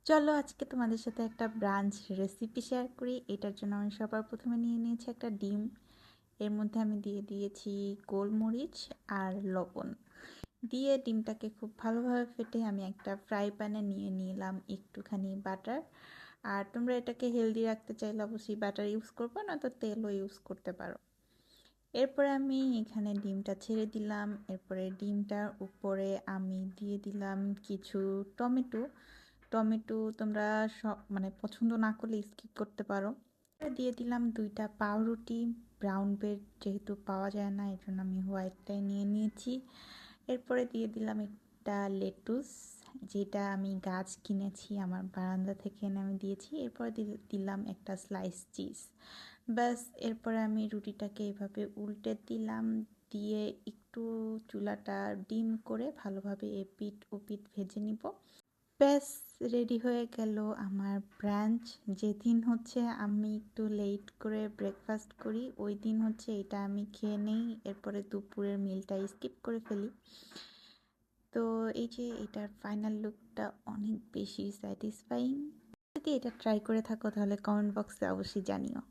চলো আজকে তোমাদের সাথে একটা ব্রাঞ্চ রেসিপি শেয়ার করি। এটার জন্য আমি সবার প্রথমে নিয়ে নিয়েছি একটা ডিম। এর মধ্যে আমি দিয়ে দিয়েছি গোলমরিচ আর লবণ দিয়ে ডিমটাকে খুব ভালোভাবে ফেটে আমি একটা ফ্রাই প্যানে নিয়ে নিলাম একটুখানি বাটার। আর তোমরা এটাকে হেলদি রাখতে চাইলে অবশ্যই বাটার ইউজ করবে, না তো তেলও ইউজ করতে পারো। এরপরে আমি এখানে ডিমটা ছেড়ে দিলাম। এরপরে ডিমটার উপরে আমি দিয়ে দিলাম কিছু টমেটো। টমেটো তোমরা সব পছন্দ না করলে স্কিপ করতে পারো। দিয়ে দিলাম দুইটা পাউরুটি। ব্রাউন ব্রেড যেহেতু পাওয়া যায় না, এই জন্য আমি হোয়াইটটাই নিয়ে নিয়েছি। এরপরে দিয়ে দিলাম একটা লেটুস, যেটা আমি গাছ কিনেছি, আমার বারান্দা থেকে এনে আমি দিয়েছি। এরপরে দিলাম একটা স্লাইস চিজ। ব্যাস, এরপরে আমি রুটিটাকে এভাবে উল্টে দিলাম, দিয়ে একটু চুলাটা ডিম করে ভালোভাবে এপিট ওপিট ভেজে নিব। ব্যাস, রেডি হয়ে গেল আমার ব্রাঞ্চ। যেদিন হচ্ছে আমি একটু লেট করে ব্রেকফাস্ট করি, ওই দিন হচ্ছে এটা আমি খেয়ে নেই, এরপরে দুপুরের মিলটা স্কিপ করে ফেলি। তো এই যে এটার ফাইনাল লুকটা অনেক বেশি স্যাটিসফাইং। যদি এটা ট্রাই করে থাকো তাহলে কমেন্ট বক্সে অবশ্যই জানিও।